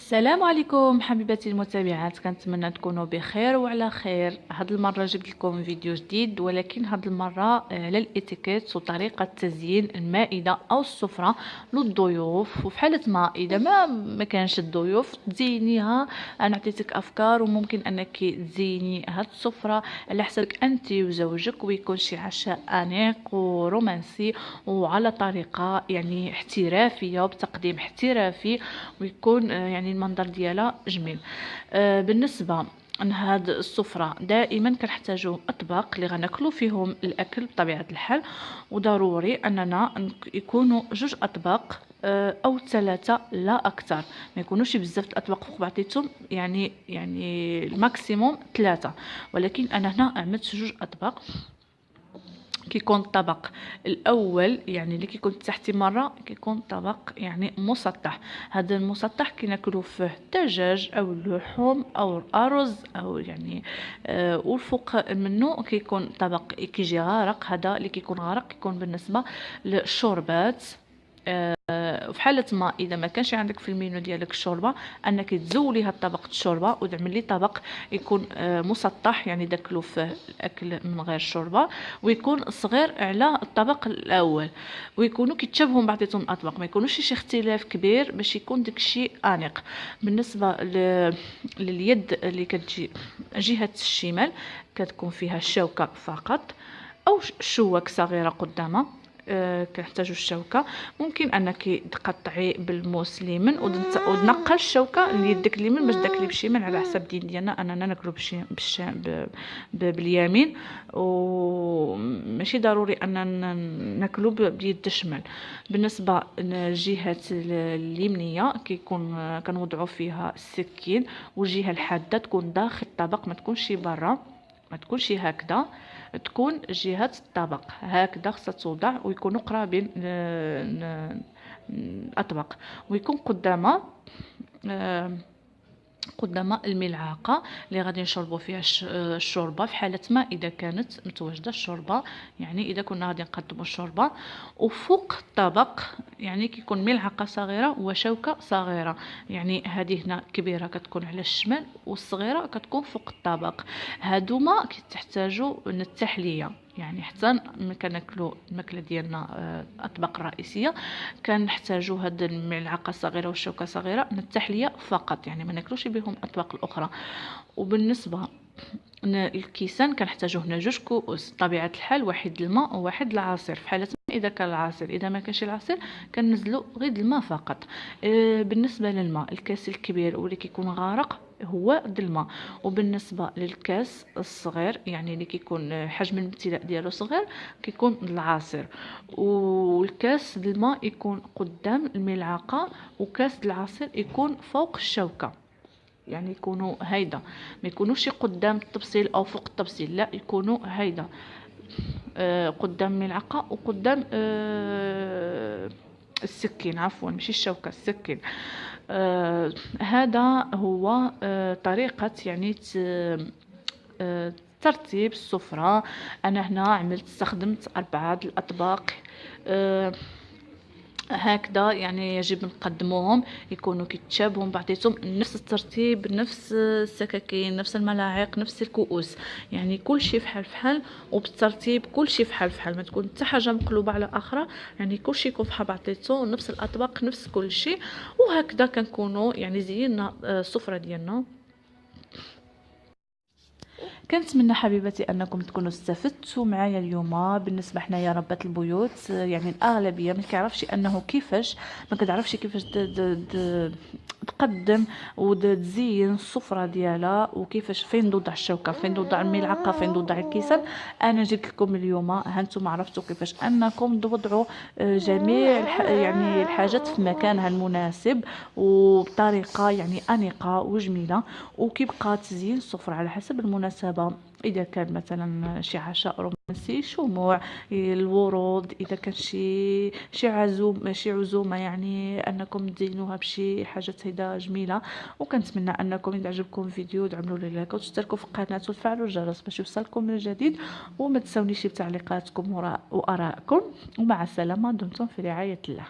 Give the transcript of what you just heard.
السلام عليكم حبيباتي المتابعات، كنتمنى تكونوا بخير وعلى خير. هاد المره جبت لكم فيديو جديد، ولكن هاد المره على الاتيكيت وطريقه تزيين المائده او السفره للضيوف. وفي حاله ما اذا ما كانش الضيوف تزينيها، انا عطيتك افكار وممكن انك تزيني هاد السفره على حسابك انت وزوجك، ويكون شي عشاء انيق ورومانسي وعلى طريقه يعني احترافيه وبتقديم احترافي، ويكون يعني المنظر ديالها جميل. بالنسبه لهاد السفرة دائما كنحتاجو اطباق اللي غناكلو فيهم الاكل بطبيعه الحال، وضروري اننا يكونوا جوج اطباق او ثلاثه لا اكثر، ما يكونوش بزاف الاطباق فوق بعضيتهم، يعني الماكسيموم ثلاثه، ولكن انا هنا عملت جوج اطباق. كيكون الطبق الاول يعني اللي كيكون تحتي مره كيكون طبق يعني مسطح. هذا المسطح كناكلو فيه الدجاج او اللحوم او الارز او يعني والفوق منه كيكون طبق كيجي غارق. هذا اللي كيكون غارق كيكون بالنسبه للشوربات. في حاله ما اذا ما كانش عندك في المينو ديالك الشوربه، انك تزولي هاد طبق الشوربه وتعمل لي طبق يكون مسطح، يعني داكلو فيه الاكل من غير شوربه، ويكون صغير على الطبق الاول، ويكونوا كيتشابهوا بعضياتهم الاطباق، ما يكونوش شي اختلاف كبير باش يكون داكشي انيق. بالنسبه لليد اللي كتجي جهه الشمال كتكون فيها الشوكه فقط او شوك صغيره قدامها. كنحتاجو الشوكه، ممكن انك تقطعي بالموس ليمن وتنقل الشوكه ليدك اليمين باش داك اللي بالشمال على حسب الدين ديالنا اننا ناكلو باليمين، وماشي ضروري اننا ناكلو بيد الشمال. بالنسبه للجهه اليمنيه كيكون كنوضعوا فيها السكين، والجهه الحاده تكون داخل الطبق، ما تكونش برا، ما تكونش هكذا، تكون جهة الطبق هكذا خصها توضع، ويكونوا قرابين الأطباق، ويكون قدام الملعقه اللي غادي نشربوا فيها الشوربه، في حاله ما اذا كانت متواجده الشوربه، يعني اذا كنا غادي نقدموا الشوربه. وفوق الطبق يعني كيكون ملعقه صغيره وشوكه صغيره، يعني هذه هنا كبيره كتكون على الشمال والصغيره كتكون فوق الطبق. هادوما كيتحتاجوا للتحليه، يعني حتى ملي كناكلوا الماكله ديالنا الاطباق الرئيسيه كنحتاجوا هاد الملعقه الصغيره والشوكه الصغيره للتحليه فقط، يعني ما ناكلوش بهم الاطباق الاخرى. وبالنسبه الكيسان كنحتاجو هنا جوج كؤوس طبيعه الحال، واحد الماء وواحد العصير. في حاله اذا كان العصير، اذا ما كانش العصير كنزلوا غير الماء فقط. بالنسبه للماء، الكاس الكبير واللي كيكون غارق هو الماء، وبالنسبه للكاس الصغير يعني اللي كيكون حجم الامتلاء ديالو صغير كيكون العصير. والكاس الماء يكون قدام الملعقه، وكاس العصير يكون فوق الشوكه، يعني يكونوا هيدا، ما يكونوش قدام التبصيل او فوق التبصيل، لا يكونوا هيدا قدام الملعقه وقدام السكين، عفوا ماشي الشوكه، السكين. هذا هو طريقه يعني ترتيب السفره. انا هنا استخدمت 4 الاطباق هكذا، يعني يجب نقدموهم يكونوا كيتشابهوا بعضياتهم، نفس الترتيب، نفس السكاكين، نفس الملاعق، نفس الكؤوس، يعني كل شيء فحال فحال، وبالترتيب كل شيء فحال فحال، ما تكون حتى حاجه مقلوبه على اخرى، يعني كل شيء يكون فحال بعضياتو، نفس الاطباق نفس كل شيء. وهكذا كنكونوا يعني زينا السفره ديالنا. كنتمنى حبيباتي انكم تكونوا استفدتوا معايا اليوم. بالنسبه حنايا ربات البيوت يعني الاغلبيه ما كيعرفش انه كيفاش، ما كتعرفش كيفاش تقدم وتزين السفره ديالها، وكيفاش فين توضع الشوكه، فين توضع الملعقه، فين توضع الكيسان. انا جبت لكم اليوم هانتم عرفتوا كيفاش انكم توضعوا جميع يعني الحاجات في مكانها المناسب وبطريقه يعني انيقه وجميله، وكيبقى تزيين السفره على حسب المناسبه. اذا كان مثلا شي عشاء رومانسي، شموع، الورود، اذا كان شي عزومه يعني انكم تزينوها بشي حاجات هيدا جميله. وكنتمنى انكم اذا عجبكم الفيديو تعملوا لي لايك وتشتركوا في القناه وتفعلوا الجرس باش يوصلكم من الجديد، وما تنسونيش بتعليقاتكم وارائكم. ومع السلامه، دمتم في رعايه الله.